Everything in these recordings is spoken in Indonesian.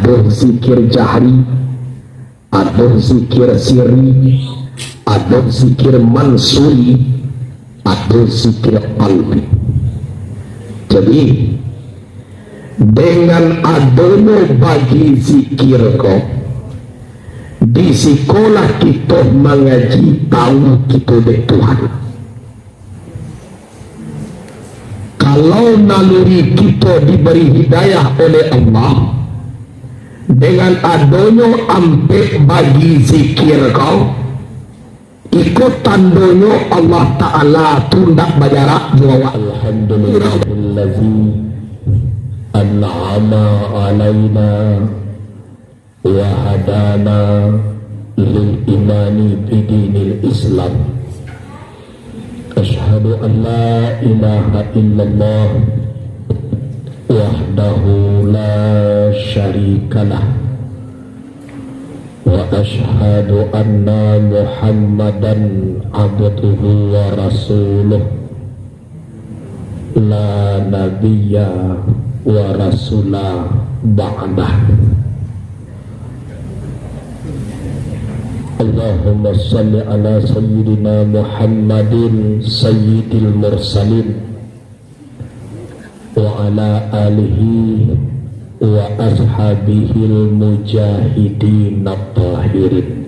ada zikir jahri, ada zikir sirri, ada zikir mansuri, ada zikir qalbi. Jadi dengan adanya bagi zikir kok di sekolah kita mengaji tahu kita dari Tuhan. Kalau naluri kita diberi hidayah oleh Allah dengan adanya ampe bagi zikir kau, ikut tandanya Allah Ta'ala tundak bajarak jawa. Alhamdulillahillazi an'ama alaina wa hadana lil imani bidinil Islam. Asyhadu an la ilaha illallah wahdahu la syarikalah wa asyhadu anna Muhammadan abduhu wa rasuluh la nabiyya wa rasulah ba'dah. Allahumma salli ala sayyidina Muhammadin sayyidil mursalin wa ala alihi wa ashabihil mujahidin at-tahirin.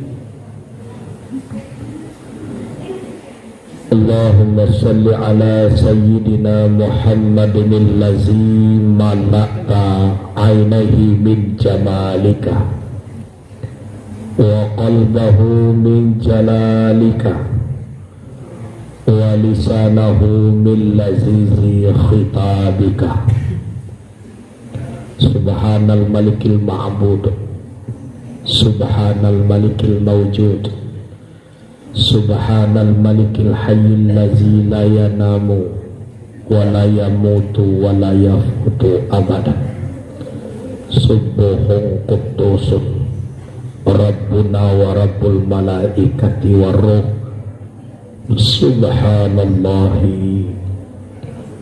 Allahumma salli ala sayyidina Muhammadin allazi malaka ainihi min jamalika wa qalbahu min jalalika wa lisanahu min lazizi khitabika. Subhanal malikil ma'bud, subhanal malikil mawjud, subhanal malikil hayyil lazi la yanamu wa la yamutu wa la yafutu abadan. Subuhun qudusun Rabbuna wa Rabbul malaikati wa ruh. Subhanallahi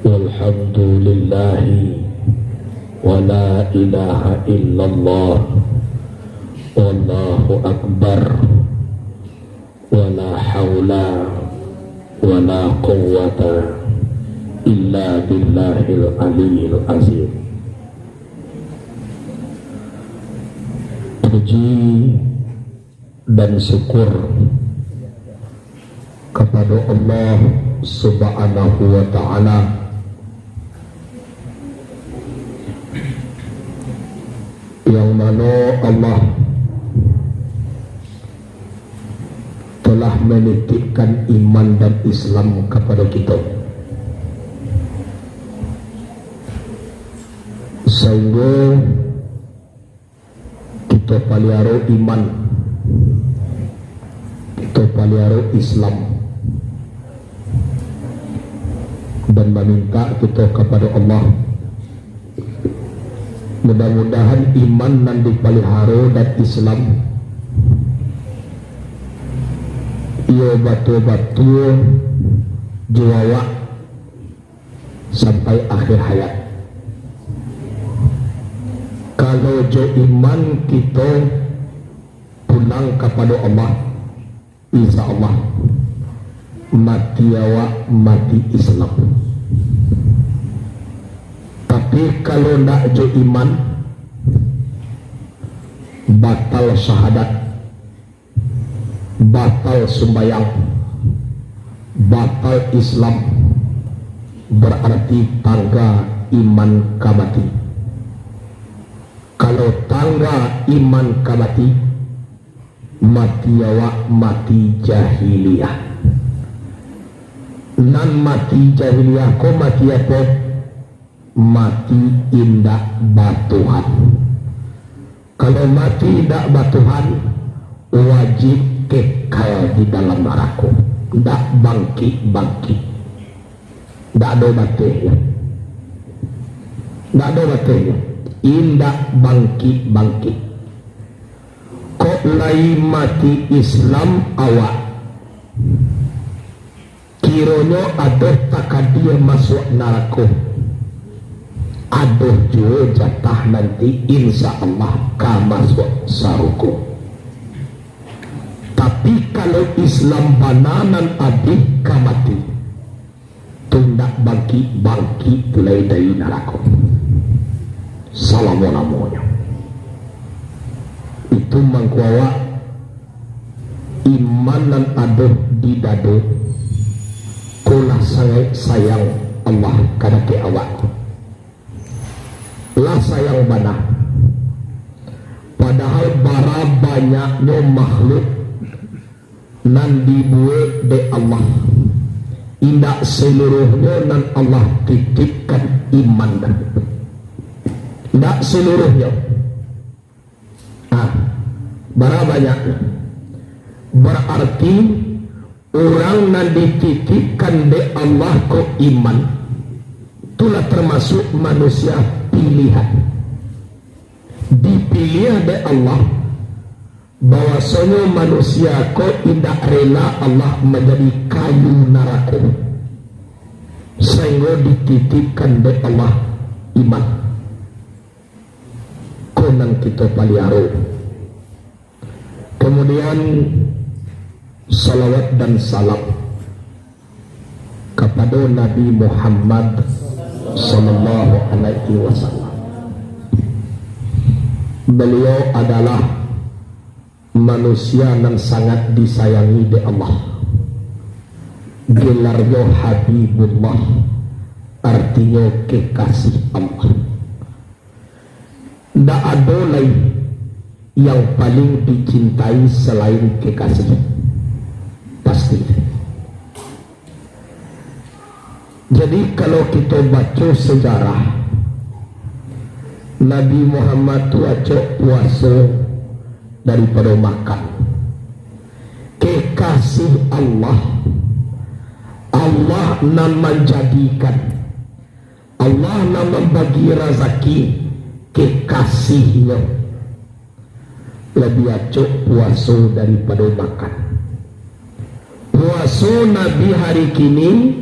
walhamdulillahi wa la ilaha illallah wallahu akbar wa la hawla wa la quwwata illa billahil aliyyil azim. Puji dan syukur kepada Allah Subhanahu wa ta'ala yang mana Allah telah menitipkan iman dan Islam kepada kita, sehingga kita pelihara iman, kita pelihara Islam, dan meminta kita kepada Allah mudah-mudahan iman yang dipelihara dan Islam ia batu-batu juawa sampai akhir hayat. Kalau jo iman kita pulang kepada Allah, insya Allah mati awak mati Islam. Tapi kalau nak jo iman, batal syahadat, batal sembahyang, batal Islam, berarti tangga iman kabati. Kalau tangga iman kabati, mati awak mati jahiliyah. Nan mati jahiliyah ko mati apa? Mati indak batuhan. Kalau mati indak batuhan, wajib kekal di dalam neraka. Ndak bangkit. Ndak ada batihnya. Ndak ada batihnya. Indak bangkit. Kok lai mati Islam awak, kiranya ada takadia masuk neraka. aduh juga jatah nanti insya Allah kamasuk saruku. Tapi kalau Islam bananan adik kamati tundak bangki mulai dari neraka. Salamualaikum. Itu mangkuawa iman dan aduh di dadu kula sayang Allah karena ke awak lah sayang banah. Padahal bara banyaknya makhluk nan dibuat de Allah, indah seluruhnya nan Allah titipkan iman dan indah seluruhnya. Bara banyaknya berarti orang nan dititipkan de Allah ko iman itulah termasuk manusia pilihan, dipilih de Allah bahwasanya manusia ko tidak rela Allah menjadi kayu neraka sehingga dititipkan de Allah iman konan kita paliaro. Kemudian salawat dan salam kepada Nabi Muhammad sallallahu alaihi wasallam. Beliau adalah manusia yang sangat disayangi oleh Allah. Gelarnya Habibullah, artinya kekasih Allah. Tidak ada lain yang paling dicintai selain kekasih, pasti. Jadi kalau kita baca sejarah Nabi Muhammad tuaca puasa daripada makan. Kekasih Allah, Allah nan menjadikan, Allah nan membagi rezeki kekasihnya lebih acok puasa daripada makan. Puasa Nabi hari kini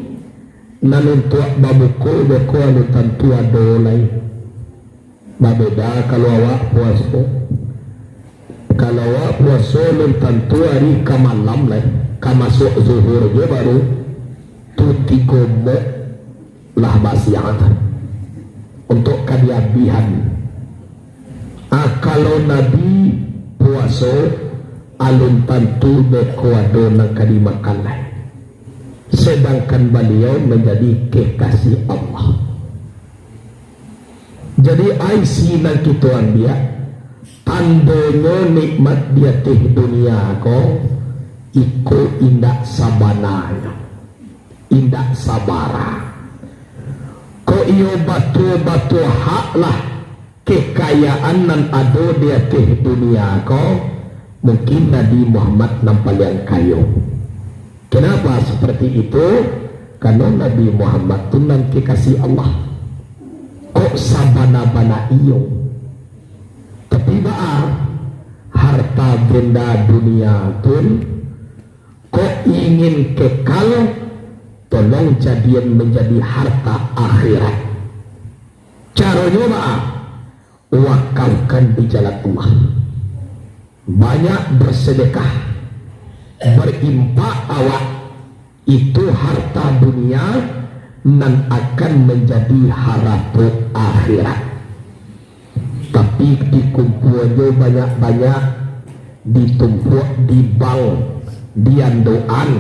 nanuntuk babuko beko anu tentu ada lain. Babeda kalau awak puasa, kalau awak puasa nun tentu hari kamalam lain, kamasuk zuhur je baru tu tiga lah basiatan untuk kadiabihan. Kalau Nabi puasa alun tentu beko ada nak kadimakan lain. Sedangkan beliau menjadi kekasih Allah. Jadi aisi nak kituan dia tandanya nikmat dia teh dunia ko iko indak sabananya, indak sabara. Ko iyo batu hak lah kekayaan nan ada dia teh dunia ko mungkin Nabi Muhammad nampal yang kayo. Kenapa seperti itu? Karena Nabi Muhammad itu nan kekasih Allah. Kok sabana-bana iyo? Tapi harta benda dunia pun kok ingin kekal, tolong jadian menjadi harta akhirat. Caranya wakalkan di jalan Allah. Banyak bersedekah, berimpak awak, itu harta dunia nan akan menjadi harapan akhirat. Tapi dikumpulnya banyak-banyak, ditumpuk di bank, diandoan,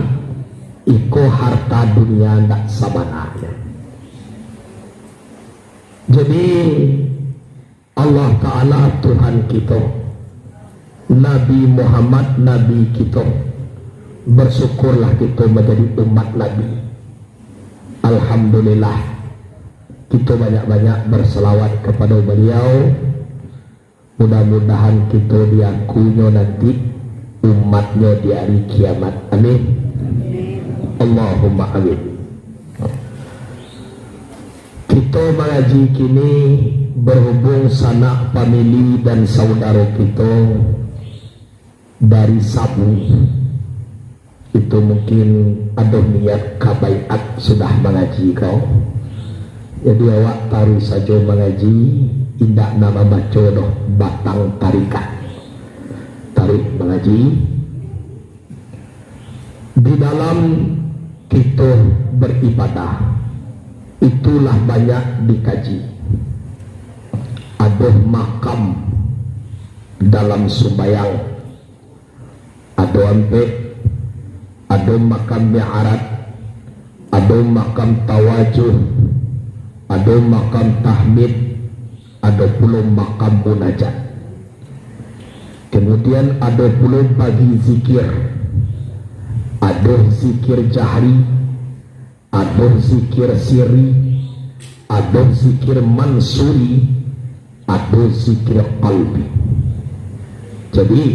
iko harta dunia ndak sabananya. Jadi Allah Ta'ala Tuhan kita, Nabi Muhammad Nabi kita, bersyukurlah kita menjadi umat Nabi. Alhamdulillah kita banyak-banyak berselawat kepada beliau. Mudah-mudahan kita diakunya nanti umatnya di hari kiamat. Amin. Allahumma amin. Kita mengaji kini berhubung sanak famili dan saudara kita dari Sabu. Itu mungkin ada niat kabaiat sudah mengaji kau. Jadi awak taruh saja mengaji, indak nama baca doh batang tarikat. Tarik mengaji. Di dalam kita beribadah, itulah banyak dikaji. Ada makam dalam sembahyang, ada ampek, ada makam mi'arat, ada makam tawajuh, ada makam tahmid, ada pula makam munajat. Kemudian ada pula bagi zikir, ada zikir jahri, ada zikir sirri, ada zikir mansuri, ada zikir qalbi. Jadi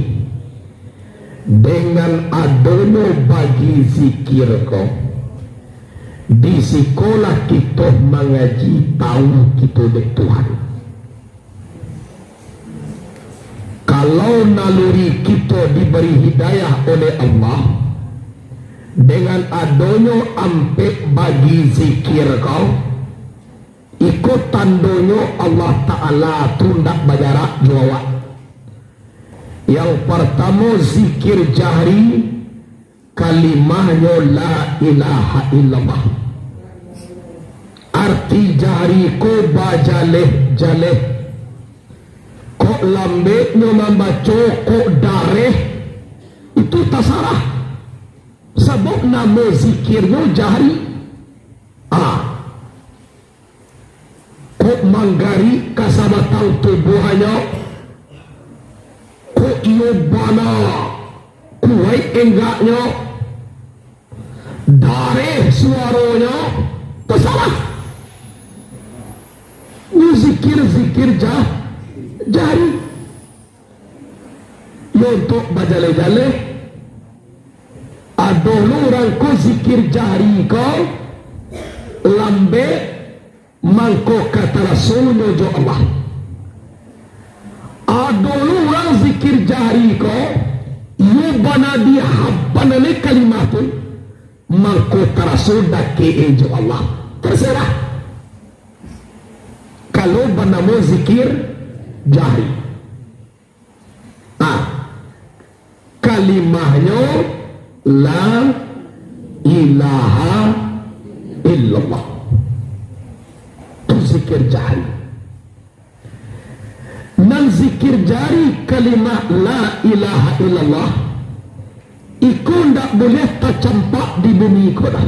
dengan adanya bagi zikir kau, di sekolah kita mengaji tahu kita dek Tuhan. Kalau naluri kita diberi hidayah oleh Allah, dengan adanya ampek bagi zikir kau, ikut tandanya Allah Ta'ala tundak bajarak jawab. Yang pertama zikir jahri, kalimahnya la ilaha illallah. Arti jahri ko bajaleh-jaleh, kok lambeknya membaca kok dareh, itu tasarah. Sebab nama zikirnya jahri. Kok manggari kasabatang tubuhnya, kok iyo bana kuai enggaknya, dareh suaranya, tersalah. Ini zikir-zikir jahri. Ya untuk bajale-jale, ada orang ko zikir jahri ko lambe mangko kata Rasulnya jo Allah. Ada orang zikir jahri ko yubana dihabbanale kalimatun mangko Rasul dake jo Allah. Terserah. Kalau banamu zikir jahri, kalimahnya la ilaha illallah, itu zikir jahri. Dan zikir jahri kalimah la ilaha illallah iku ndak boleh tercampak di bumi kodah.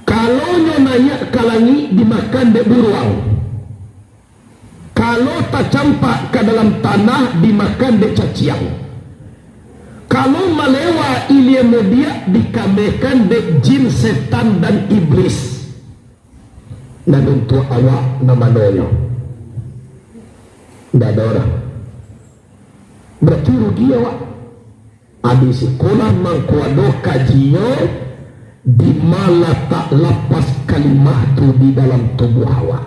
Kalau nanya kalangi dimakan dek buruang, kalau tercampak ke dalam tanah dimakan dek caciang, kalau melewa ilia media dikamekan dek jin, setan dan iblis. Dan untuk awak nama noyo ndak ada orang, berarti rugi awak. Adi sekolah mangkuado kajiyo di mana tak lepas kalimah tu di dalam tubuh awak.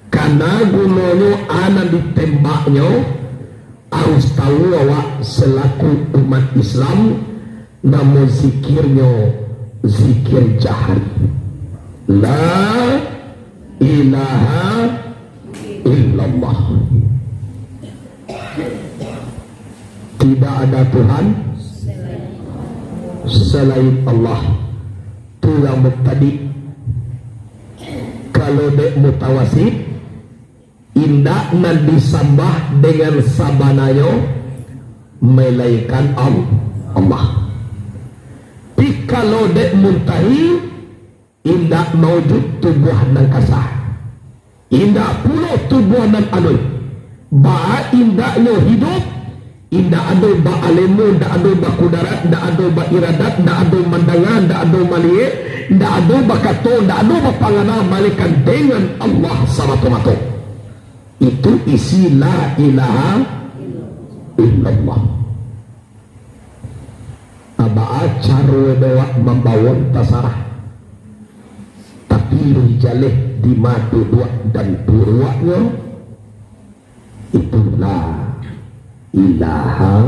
Karena gunanya anak ditembaknya, harus tahu awak selaku umat Islam, nama zikirnya zikir jahri. La ilaha illallah. Tidak ada Tuhan selain Allah. Tu yang mubtadi. Kalau dek mutawasid, indak nan disambah dengan sabanayo melainkan Allah. Tapi kalau dek muntahi, indak maujud tubuh dan kasah, indak pula tubuh dan adul. Ba indaknya hidup, indak ada ba alemu, indak ada ba kudarat, indak ada ba iradat, indak ada mandangan, indak ada malie, indak ada ba kato, indak ada ba pangana malaikan dengan Allah sama-sama. Itu isi la ilaha illallah. Abaa cara bawa membawa tasarah, tapi rijaleh di madu dua dan purwaknya itu la ilaha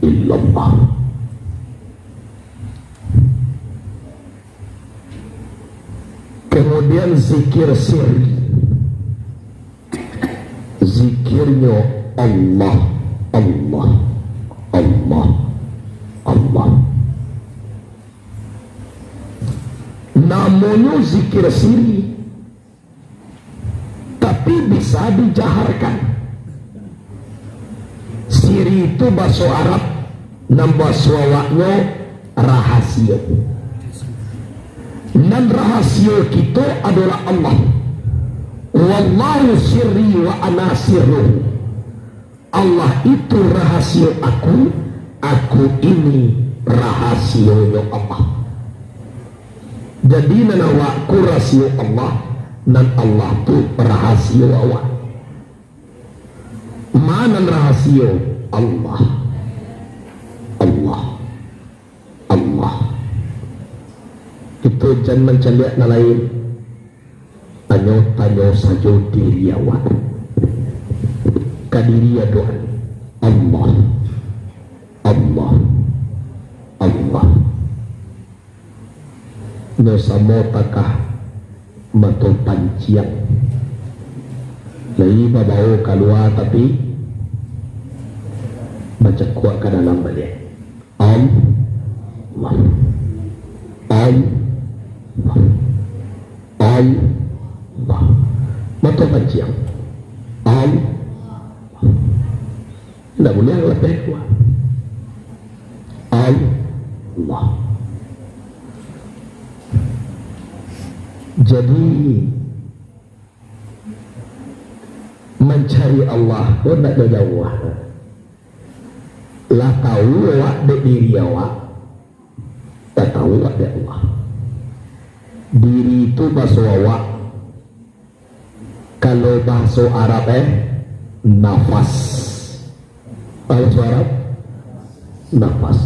illallah. Kemudian zikir sirri, zikirnya Allah, Allah, Allah, Allah. Namanya zikir sirri, tapi bisa dijaharkan. Sirri itu bahasa Arab, nambah suawaknya rahasia. Dan rahasia kita adalah Allah. Wallahu sirri wa ana sirruh. Allah itu rahasia aku ini rahasianya Allah. Jadi nanawa ku rahasia Allah, dan Allah itu rahasia awak. Mana rahasia Allah? Allah, Allah. Itu jangan menceliak na lain. Tanyo saja diri awak. Kadiri doa. Allah, Allah, Allah. Nosamo takah mato panciang. Lai babao keluar tapi baca kuat ke dalam balik. Allah, Allah, Allah. Mato panciang. Allah. Tidak boleh lebih kuat. Allah. Jadi mencari Allah pun tak jauh. Lah tahu awak diri awak, tak tahu awak Allah. Diri itu bahasa awak. Kalau bahasa Arab nafas. Bahasa Arab nafas.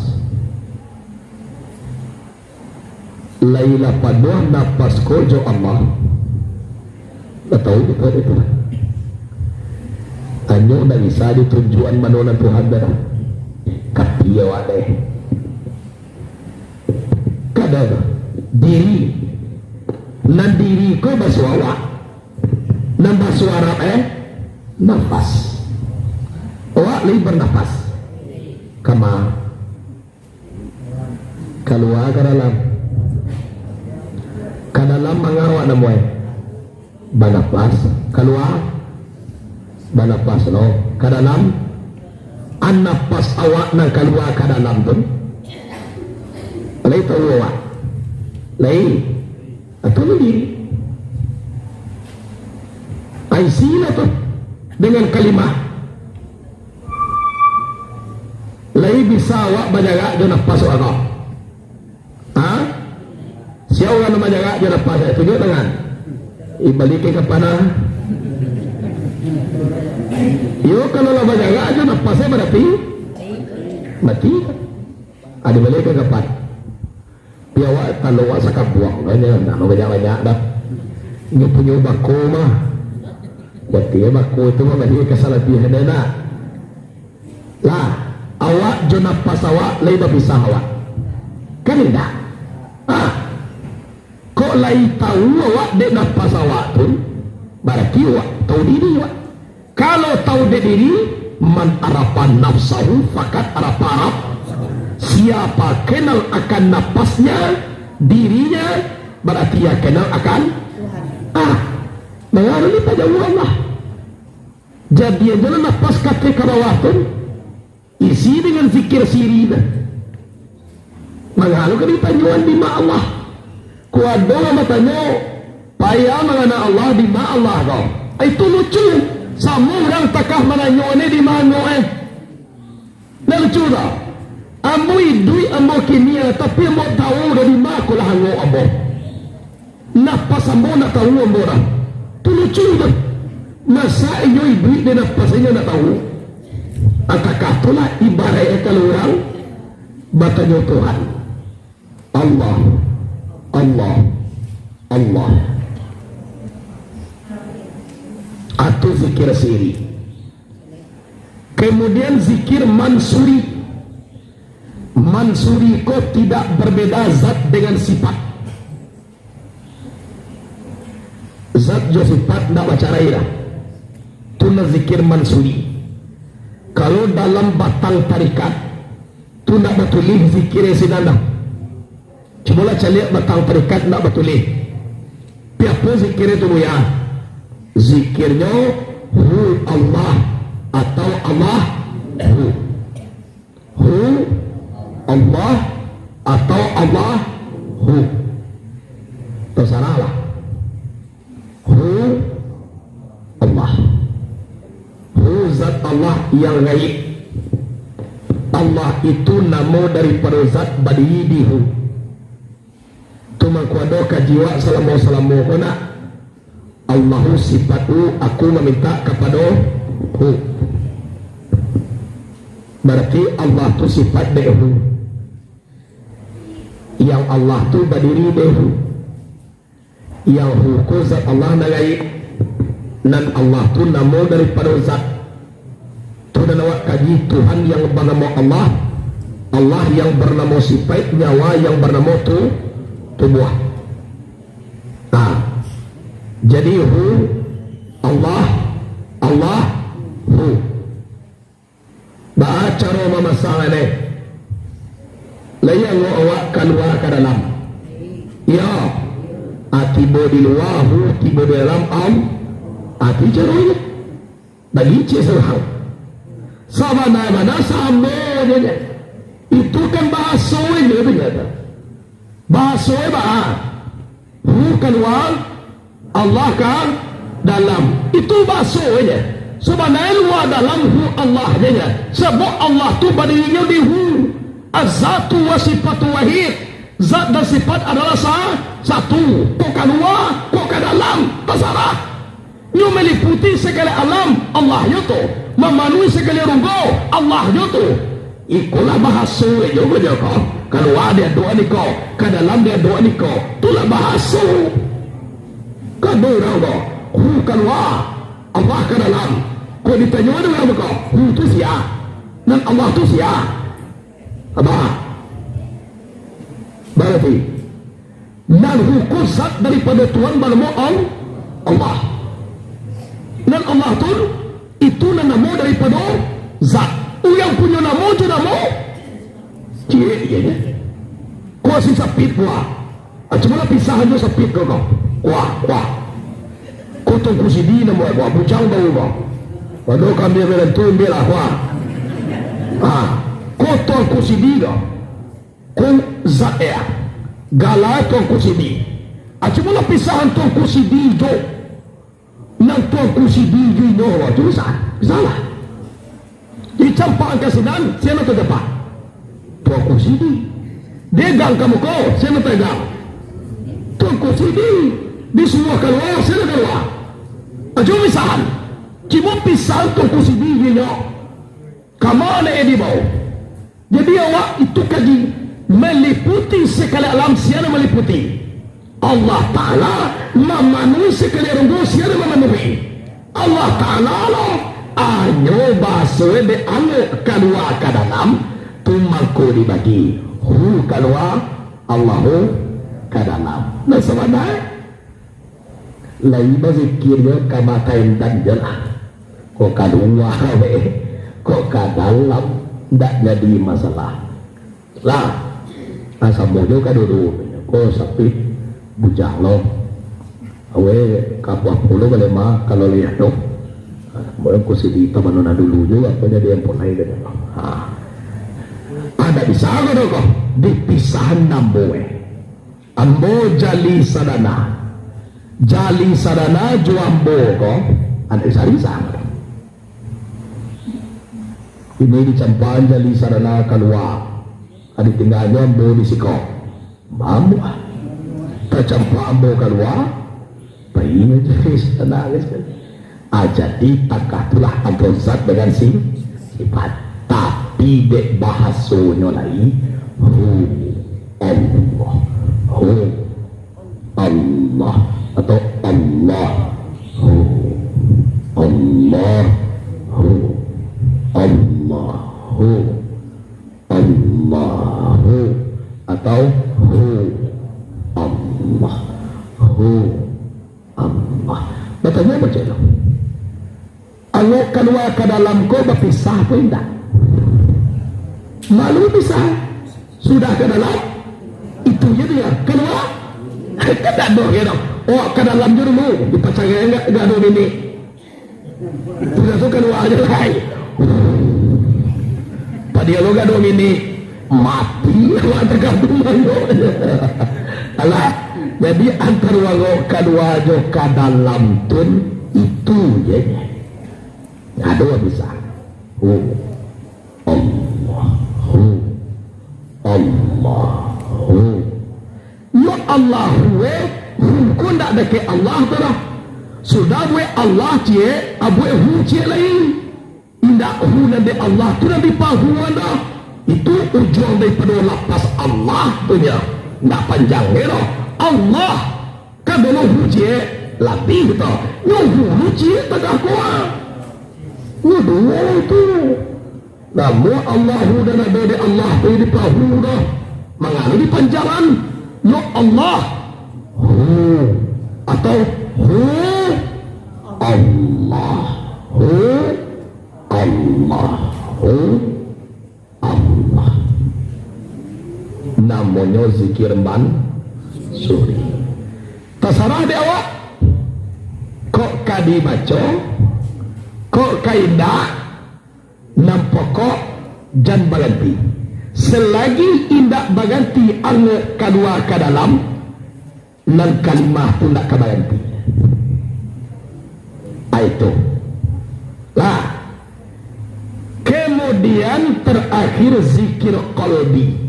Laila paduh nafas kojo Allah. Tak tahu itu. Hanya tak bisa ditunjukan manunan Tuhan darah. Kapiya wadai. Kadang diri. Nan diri ko bahasa awak. Nan bahasa Arab nafas. Awak lagi bernafas. Kama keluar ke dalam. Ke dalam mengawak namuai. Bernafas. Keluar. Bernafas no. Ke dalam. An nafas awak nak keluar ke dalam pun. Lagi tahu awak. Lagi. Atau diri. Aisila tu dengan kalimah. Lai bisa awak menjaga dia nafas awak. Siapa orang nama jaga dia nafas saya tunjuk tangan. Ibalikin kepada. Yo kalau lama jaga aja nafas saya berarti mati. Ada balikin kepada. Biawak kalau awak sakap buang banyak, nak banyak dah. Ini punya bako mah. Berarti bako itu mah bagi kesalahan dia nak. Lah, awak jona pas awak lain dah bisa awak. Kan tidak? Kok lain tahu awak dek nafas awak tu, berarti awak tahu diri awak. Kalau tahu diri, man arafa nafsahu fakat arafa Arab. Siapa kenal akan nafasnya, dirinya, berarti ia kenal akan Tuhan. Mengaruh ni tak jauh Allah. Jadi yang jalan nafas kata karawah tu, isi dengan zikir sirina. Mengaruh ke ditanyuan di ma' Allah. Kuado matanya, payah mengana Allah di ma' Allah kau. Itu lucu. Sama orang takah menanyuan di mana lucu tak? Ambo idui ambo kimia tapi ambo tahu dari mana aku lah hango ambo. Nafas ambo nak tahu ambo dah. Tu lucu tu. Masa iyo idui dia nafasnya nak tahu. Apakah itulah ibarat kalau orang batanya Tuhan. Allah, Allah, Allah. Atau zikir siri. Kemudian zikir mansuri. Mansuri kok tidak berbeda zat dengan sifat. zat jo sifat ndak baca raira tuna zikir mansuri. Kalau dalam batang tarikat tu ndak betulih zikir sinanda. Cuma caliak batang tarikat ndak betulih. Piapa zikir itu ya? Zikirnya hu Allah atau Allah hu Allah atau Allah hu. Terserah lah. Hu Allah. Hu zat Allah yang gaib. Allah itu nama daripada zat badidihu. Tuma kuado kajiwa salamu kona. Allahu sifatu, aku meminta kepada hu. Berarti Allah tu sifat dehu. Yang Allah tu berdiri dehu. Yang hu ku zat Allah gaib. Dan Allah tu nama daripada zat. Tu dan awak kaji Tuhan yang bernama Allah. Allah yang bernama sifat, nyawa yang bernama tubuh. Jadi hu Allah hu. Baca Roma masalah ni. Layang awak keluar ke dalam. Ya. Atibo di luar hu, tibo di dalam ati caranya. Bagi cik serang. Sabana sama dia. Itu kan bahasa ini ternyata. Bahasa hu keluar, Allah kan dalam. Itu bahasa ini. Sebenarnya luar dalam hu Allah dia. Sebab Allah tu berdirinya di hu. Az-zatu wa sifatu wahid. Zat dan sifat adalah satu. Kok ke luar, kok ke dalam, terserah. Nyo meliputi segala alam, Allah itu. Memenuhi segala rugo, Allah itu. Ikulah bahasa juga dia kau. Keluar dia doa ni kau, ke dalam dia doa ni kau. Itulah bahasa. Kedua kau, hu keluar, Allah ke dalam. Kau ditanya dengan kau, hu tu siapa? Dan Allah tu siapa? Apa? Berarti dan hukum zat daripada Tuhan bernama Allah. Dan Allah itu nama daripada zat. Yang punya nama itu nama ciri dia. Kau si sapit kuah. Cuma pisah aja sapit kau. Kuah. Kau tu kursi di nama kuah. Bucang bau kau. Waduh kami berentu bela kuah. Kau tu kursi di kau. Kau zat ya. Galai tu kursi di. Cuma pisah tu kursi di jo. Nang tu kursi di jo. Itu salah. Dicampakkan ke sinan, siapa tu depan? Tuan kursi di. Dia gang kamu kau, siapa pegang? Tuan kursi di semua keluar, siapa keluar? Ajo pisahan. Cuma pisahan tuan kursi di dia. Kamana di bawah. Jadi awak itu kaji meliputi segala alam, siapa meliputi? Allah Ta'ala memenuhi segala rugo, siapa memenuhi? Allah Ta'ala lah. Anyo bahasa de anu keluar ke dalam tumangku dibagi hu keluar Allahu ke dalam. Nah sebenarnya lain zikirnya kamatain dan jelah kok keluar kok ke dalam tidak jadi masalah lah. Asal bodoh kan dulu kok sakit bujang lo awe kapuah puluh kali mah kalau lihat dong. Boleh ku sidi tamanona dulu juga apa jadi yang punai dia. Ada bisa kok dipisahan namboe. Ambo jali sadana juambo kok ada bisa. Ini dicampahan jali sadana keluar. Ada tinggalnya ambo di siko. Mampu. Tercampah ambo keluar. Bayinya jali sadana jadi takatulah antara zat dengan sifat. Tapi dek bahasanya lagi hu Allah atau Allah atau Allah keluar ke dalam kau berpisah pun tidak. Malu pisah. Sudah ke dalam itu je dia keluar. Kan tak ada gitu. Oh ke dalam je dulu. Dipercaya enggak ada bini. Sudah tu keluar je lah. Pada lo gak ada bini. Mati. Awak tergantung malu. Alah. Jadi antar wago kedua je ke dalam tun itu je. Ada bisa. Ya Allah we ku ndak deke Allah tu dah. Sudah we Allah cie abu hu cie lain. Indak hu nade Allah tu nabi pahuan dah. Itu ujung daripada lapas Allah tu nya. Ndak panjang dah. Allah kadang hu cie latih tu. Yo hu cie tagah kuat. Dua itu. Namu Allahu dan ada Allah di pahu dah. Menganu di panjangan. Ya Allah. Atau Allah. Allah. Allah. Namanya zikir mansuri. Terserah dia awak. Kok kadi baca, kok kaidah, nampokok jan baganti. Selagi indak baganti ang kedua ke dalam, nan kalimah pun tak kebaganti. Itu lah. Kemudian terakhir zikir qalbi.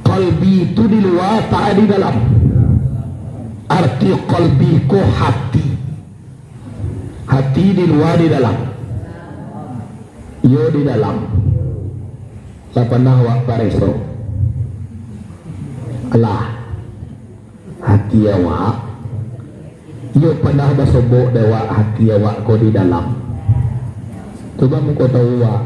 Qalbi itu di luar, tak di dalam. Arti qalbi ko hati. Hati di luar, di dalam. Yo di dalam. Tak pernah awak pareso. Allah. Hati awak. Yo pernah bersobok dewa hati awak ko di dalam. Coba muka tahu awak.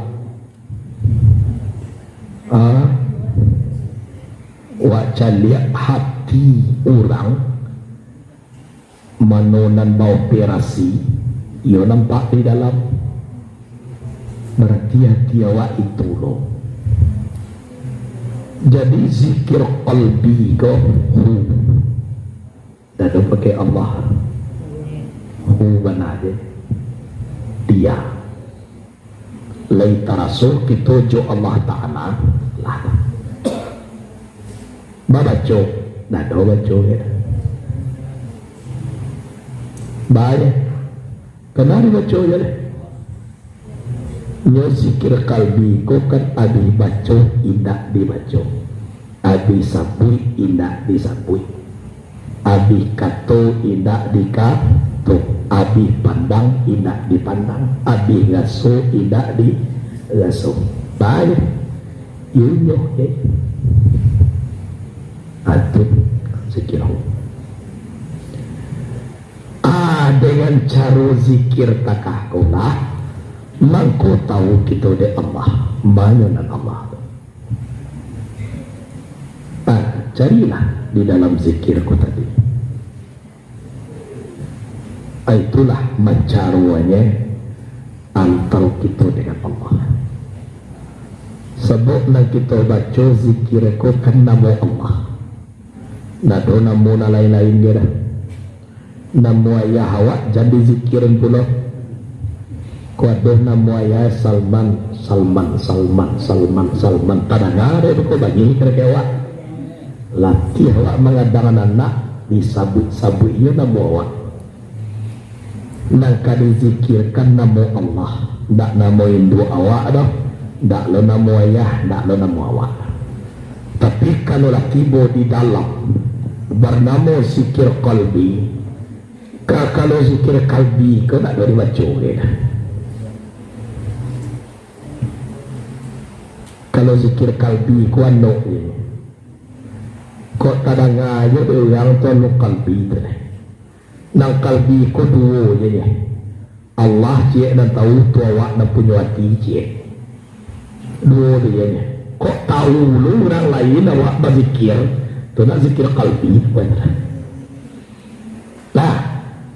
Awak caliak hati orang. Manonan bau perasi. Yo nampak di dalam. Berarti hati awak itu loh. Jadi zikir qalbi ko dah pakai Allah benar dia lai tarasul kita jo Allah Ta'ala lah babaco dah baco ya baik kenapa baco ya nya zikir kalbi ko kan abi baco indak dibaco, abi sabui indak disabui, abi kato indak dikato, abi pandang indak dipandang, abi ngaso indak digaso. Baik yunyo atut zikir dengan cara zikir takah kaulah mangko tahu kita de Allah banyonan Allah. Carilah di dalam zikirku tadi. Itulah mencaruanya antara kita dengan Allah. Sebab nak kita baca zikirku kan nama Allah. Nado namo na lain-lain dia dah. Namo ayah awak jadi zikiran pula. Kuadoh namo ayah Salman Tadanga ada ko bagi kerja awak. Latih awak mengadang anak disabut-sabut ia namo awak. Nang kali zikirkan namo Allah. Tak namo Hindu awak dah. Tak lo namo ayah, tak lo namo awak. Tapi kalau tiba di dalam bernama zikir qalbi, kalau zikir qalbi kau tak boleh baca dia. Kalau zikir qalbi ku anu ni. Kau kadang aja yang tu anu qalbi tu. Nang qalbi ku dua je ni. Allah cik dan tahu tu awak dan punya hati cik. Dua dia ni. Kok tahu lu orang lain awak berzikir, tu nak zikir qalbi bukan lah.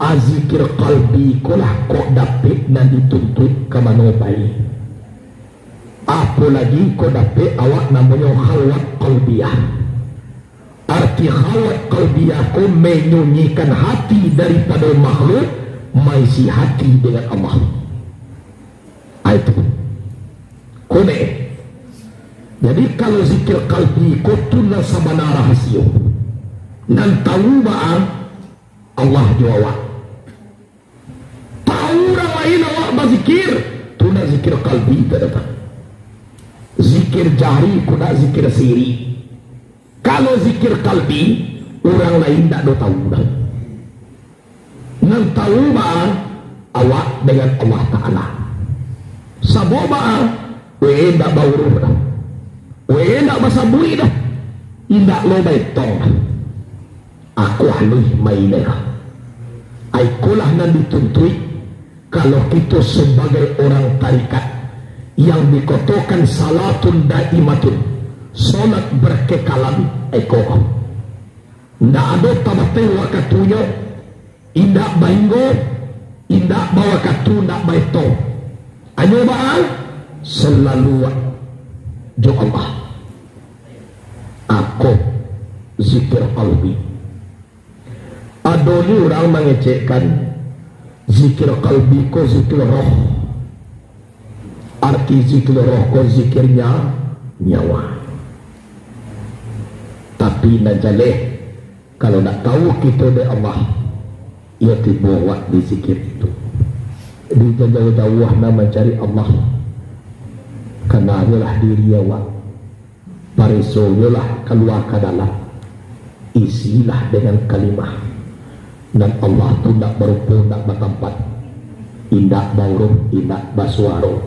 azikir qalbi kulah kok dapet na dituntut ke manobai. Apalagi kok dapet awak namanya khalwat qalbiyah. Arti khalwat qalbiyah ko menyunyikan hati daripada makhluk, maisi hati dengan Allah. Itu kone. Jadi kalau zikir qalbi ko tuna sabana rahasia dan tahu ba'al Allah jawab. Tahu orang lain awak berzikir, tuna zikir qalbi terdapat. Zikir jari kuda zikir siri. Kalau zikir qalbi, orang lain tak ada tahu dah. Nan tahu ba'al awak dengan Allah Ta'ala. Sabo ba'al, we tak bauruh dah. We tak basabui dah. Indak lo baitong dah. Aku halih mainah. Aikulah nan dituntui kalau kita sebagai orang tarikat yang dikotokan salatun daimatun, solat berkekalan, ekoh ndak ada tabateh wakatunya, indak bainggo, indak bawa katu, ndak baito hanya baal selalu jo Allah. Aku zikir qalbi. Adoni orang mengecekkan zikir qalbi ko zikir roh. Arti zikir roh ko zikirnya nyawa. Tapi najaleh kalau nak tahu kita dari Allah, ia dibawa di zikir itu. Di jauh-jauh nama mencari Allah. Karena adalah diri awak. Parisolah keluar ke dalam. Isilah dengan kalimah. Dan Allah tu tak berupa, tak bertempat, indak bauruh, indak basuaruh.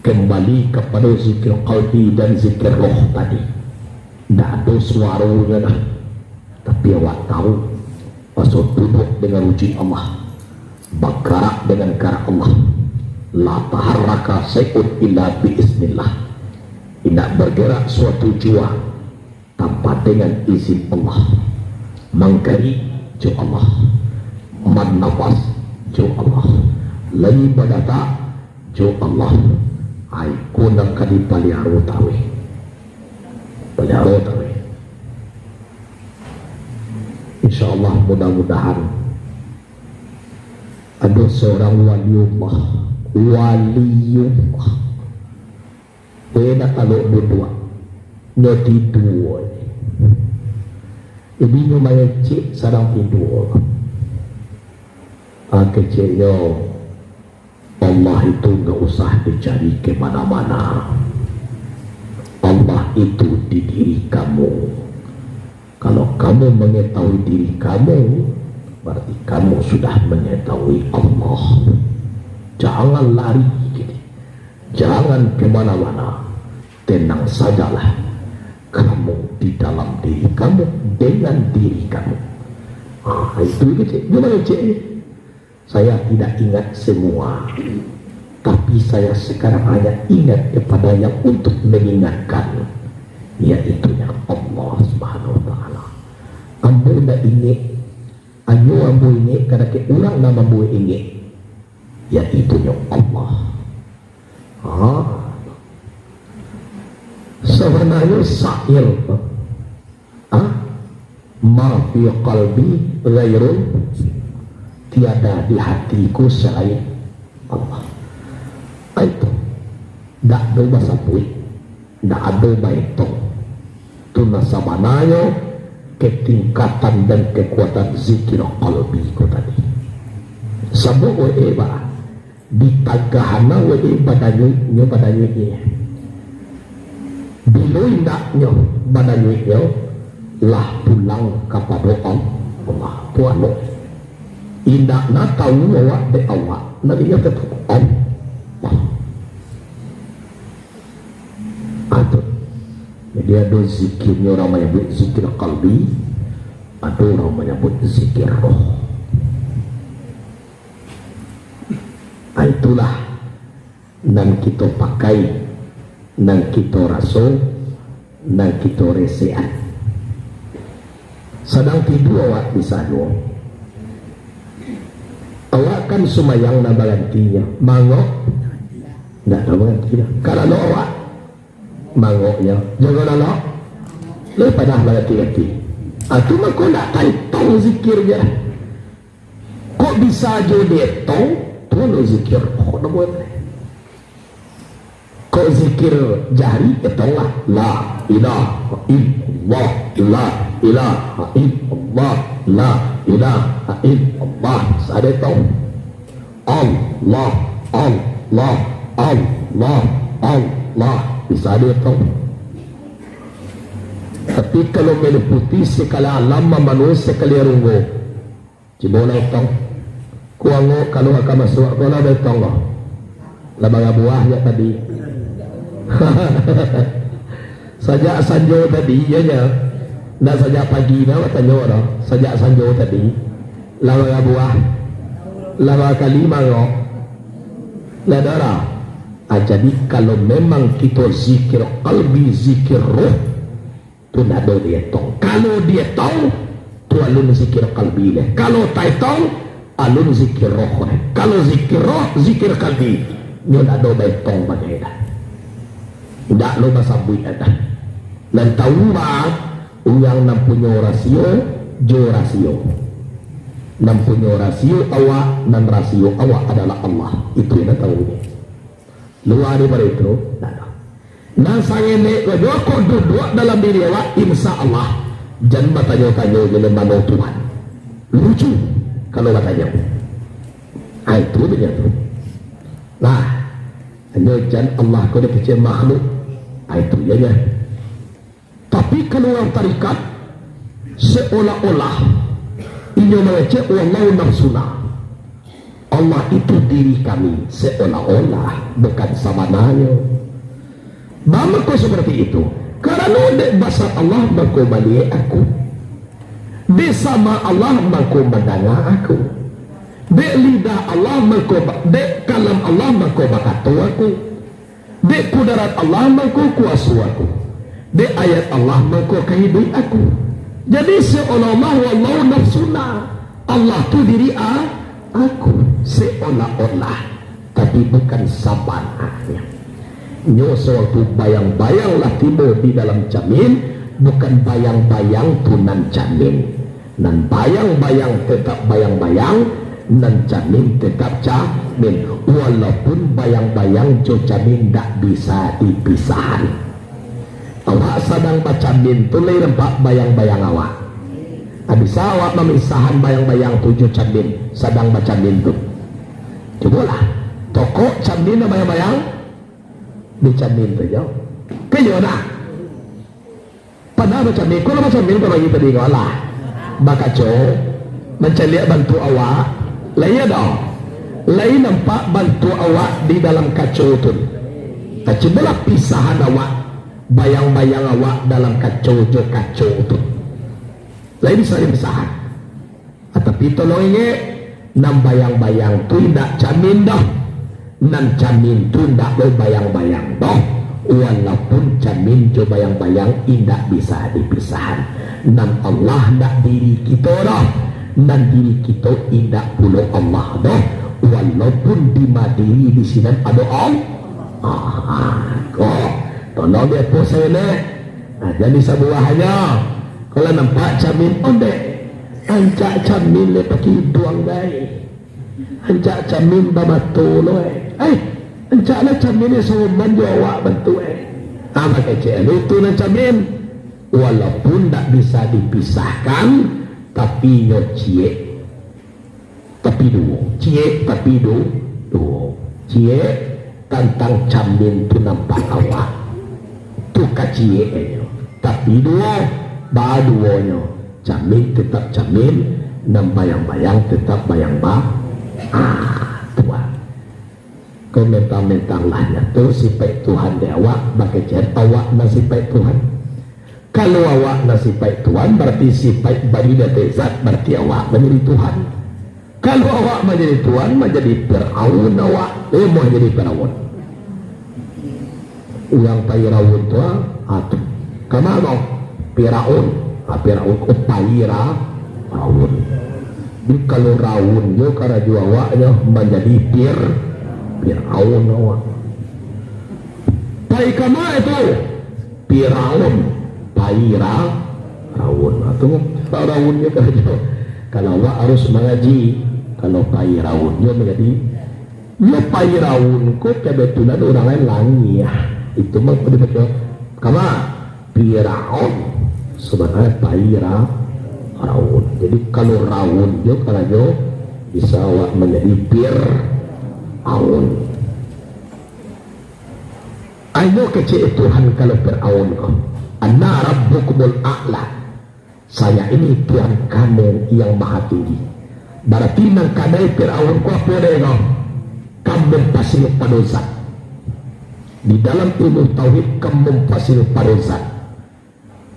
Kembali kepada zikir qalbi dan zikir roh tadi. Tak ada suaranya dah. Tapi awak tahu pasal duduk dengan wujud Allah, bergerak dengan cara Allah. La taharraka say'un illa biiznillah. Tidak bergerak suatu jua tanpa dengan izin Allah. Mangkari jo Allah, man nafas jo Allah, lai badata jo Allah. Ai kunang kadi paliaro tawe, paliaro tawe. InsyaAllah mudah-mudahan ada seorang waliullah, waliullah. Beda kalau berdua, nanti dua. Ibinya mayacik sarang tidur. Kecilnya Allah itu gak usah dicari ke mana-mana. Allah itu di diri kamu. Kalau kamu mengetahui diri kamu, berarti kamu sudah mengetahui Allah. Jangan lari, jangan ke mana-mana. Tenang sajalah kamu di dalam diri kamu dengan diri kamu. Itu gimana cik? Saya tidak ingat semua, tapi saya sekarang hanya ingat kepada yang untuk mengingatkan, yaitu yang Allah Subhanahu Wa Taala. Ambo dah ingat, ayo ambo ingat kerana ke ulang nama ambo ingat, yaitu yang Allah. Sebenarnya sa'ir ma fi qalbi ghairun, tiada di hatiku selain Allah. Itu tak ada bahasa pui, tak ada baito. Itu nasabananya ketingkatan dan kekuatan zikir qalbi ko tadi. Sabo eba di tagahana badanya badanya ini. Bila indaknya badanya lah pulang kepada Allah. Puan indak nak tahu awak de awak nabinya tetap Allah. Aduh, jadi ada zikirnya orang menyebut zikir qalbi, ada orang menyebut zikir roh. Itulah nan kita pakai, nan kita rasa, nan kita resean. Sedang tidur awak di sana, akan sumayang na bagantinya mango nggak ada bagantinya karena lo awak mangonya jangan lo lo pada baganti itu mah kok nggak tahu zikirnya kok bisa aja dia tahu tuh lo zikir kok nak buat kok zikir jari itu lah la ilaha illallah la ilaha illallah la ilaha illallah ada tahu Allah Allah Allah Allah bisa ada tahu tapi kalau meliputi sekala alam manusia sekali runggo cibola tahu kuango kalau akan masuk kalau ada tahu lah labang buahnya tadi sajak sanjo tadi ianya nah sajak pagi na watanyo no sajak sanjo tadi lawa buah lawa kali mango ladara jadi kalau memang kita zikir qalbi zikir roh tu nak ada dia tahu kalau dia tahu tu alun zikir qalbi leh kalau tak tahu alun zikir roh leh kalau zikir roh zikir qalbi nyo nak ada betong bagai dah tidak lo masabui ada dan tahu bah yang nampunya rasio jo rasio nampunya rasio awak dan rasio awak adalah Allah itu yang tahu luar daripada itu nah saya ni kalau kau duduk dalam diri awak insya Allah jangan bertanya-tanya dengan mana Tuhan lucu kalau bertanya itu dia tu nah hanya jangan Allah kau dia kecil makhluk itu ya. Tapi kalau orang tarikat seolah-olah ini mengecek wallahu nafsuna Allah itu diri kami seolah-olah bukan samananya bagaimana kau seperti itu karena dek bahasa Allah maka balik aku dek sama Allah maka mendengar aku dek lidah Allah maka dek kalam Allah maka bakatu aku dek kudarat Allah maka kuasa aku dek ayat Allah maka kehidupan aku jadi seolah-olah wallahu nafsuna Allah tu diri aku seolah-olah tapi bukan sabananya nyo suatu bayang-bayang lah timbul di dalam jamin bukan bayang-bayang tunan jamin dan bayang-bayang tetap bayang-bayang dan jamin tetap jamin walaupun bayang-bayang jo jamin tak bisa dipisahkan awak sedang baca min tu lain nampak bayang-bayang awak bisa awak memisahkan bayang-bayang tujuh jamin sedang baca min tu cobalah toko jamin dan bayang-bayang di jamin tu jauh kaya dah padahal baca min kalau baca min kalau kita di ngolah baka co mencari bantu awak lain dah lain nampak bantu awak di dalam kacau tu cobalah pisahan awak bayang-bayang awak dalam kacau tu lain bisa dipisahan tapi tolong ingat nam bayang-bayang tu tidak jamin dah nam jamin tu tidak berbayang-bayang dah walaupun jamin jo bayang-bayang tidak bisa dipisahan nam Allah tidak diri kita dah dan diri kita tidak pula Allah dah walaupun di madiri di sini ada Allah tolong dia pun saya nak jadi sebuahnya kalau nampak jamin ondek anjak jamin le pakai duang dai anjak jamin babatu lo anjak lah jamin ni semua menjawab bantu apa kecil itu nak jamin walaupun tak bisa dipisahkan tapi nyo cie tapi dua cie tapi dua cie tentang jamin tu nampak awak tu kacie tapi dua baduanya jamin tetap jamin dan bayang-bayang tetap bayang-bayang Tuhan kau mentang-mentang lahnya tu sifat Tuhan di awak bagi jen awak nasifat Tuhan kalau awak nasifat Tuhan berarti sifat bagi zat berarti awak menjadi Tuhan kalau awak menjadi Tuhan menjadi Fir'aun awak mau jadi Fir'aun uang Fir'aun tu atuh kemana Fir'aun Fir'aun upayira Fir'aun Di kalau rawun yo karena juawanya menjadi Fir'aun awak. Pai kama itu Fir'aun, pai rawun atau rawunnya kalau awak harus mengaji. Kalau pai rawunnya menjadi ya pai rawun kok kebetulan orang lain langi ya itu mah betul kama Fir'aun sebenarnya pai rawun. Jadi kalau rawun yo kalau yo bisa awak menjadi Fir'aun. Ayo kecil Tuhan kalau Fir'aun kau Ana rabbukumul a'la, saya ini Tuhan kamu yang maha tinggi. Berarti nang kadai Fir'aun kau apa deh kau? Kamu pasti padosa. Di dalam ilmu tauhid kamu pasti padosa.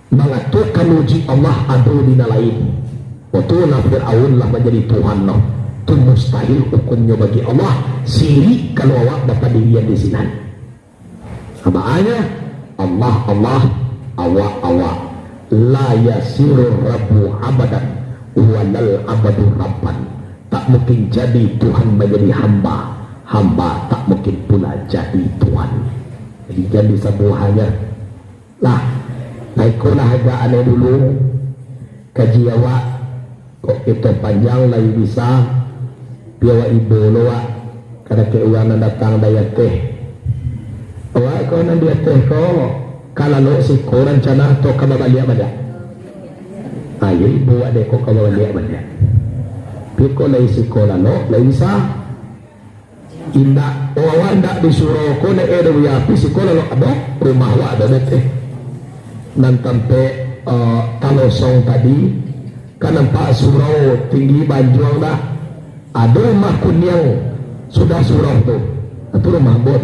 Mengatakan uji Allah ada di lain. Waktu Fir'aun lah menjadi Tuhan no. Itu mustahil hukumnya bagi Allah. Sirik kalau awak dapat dirian di sini. Abaannya Allah awak la yasiru rabbu abadan walal abadu rabban. Tak mungkin jadi Tuhan menjadi hamba tak mungkin pula jadi Tuhan. Jadi jadi semuanya lah naiklah harga aneh dulu kaji awak kok kita panjang lagi bisa biawa ibu loa karena keuangan datang daya teh awak kau nanti teh kau kalau lo si koran cana to kababaliak balik ayo ibu ada kau kababaliak balik piko lagi si koran lo lagi bisa indah awak ndak disuruh kau nak ada wiapi si koran lo ada rumah awak ada teh dan sampai talosong tadi kan nampak surau tinggi banjuang dah ada rumah kunyang sudah surau tu itu rumah bot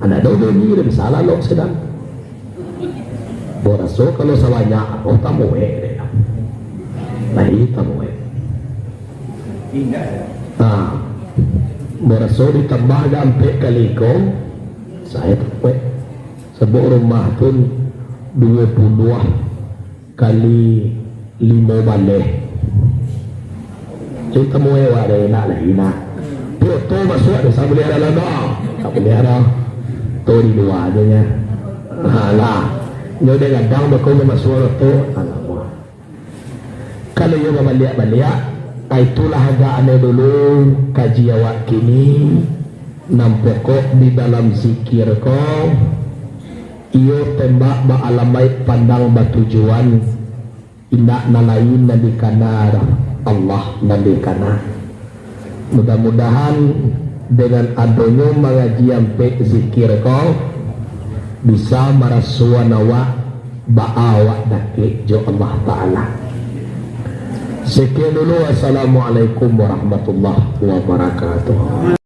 ada ni dia salah lo sedang boraso kalau salahnya oh tamu lagi tamu boraso ditambah sampai kali kau saya tahu sebuah rumah pun 22 kali 5 balik kita mau ada enak lagi nak tu masuk ada saya boleh ada lada tak boleh ada tu di luar aja nya lah nyo dia gadang berkau masuk tu alamak kalau yo balik itulah agak aneh dulu kaji awak kini nampak kok di dalam zikir kau iyo tembak ba alamai pandang batujuan indak nalain nabi kana Allah nabi kana. Mudah-mudahan dengan adanya mengaji sampai zikir kau bisa marasuanawa ba'awak dake jo Allah Ta'ala. Sekian dulu, wassalamualaikum warahmatullahi wabarakatuh.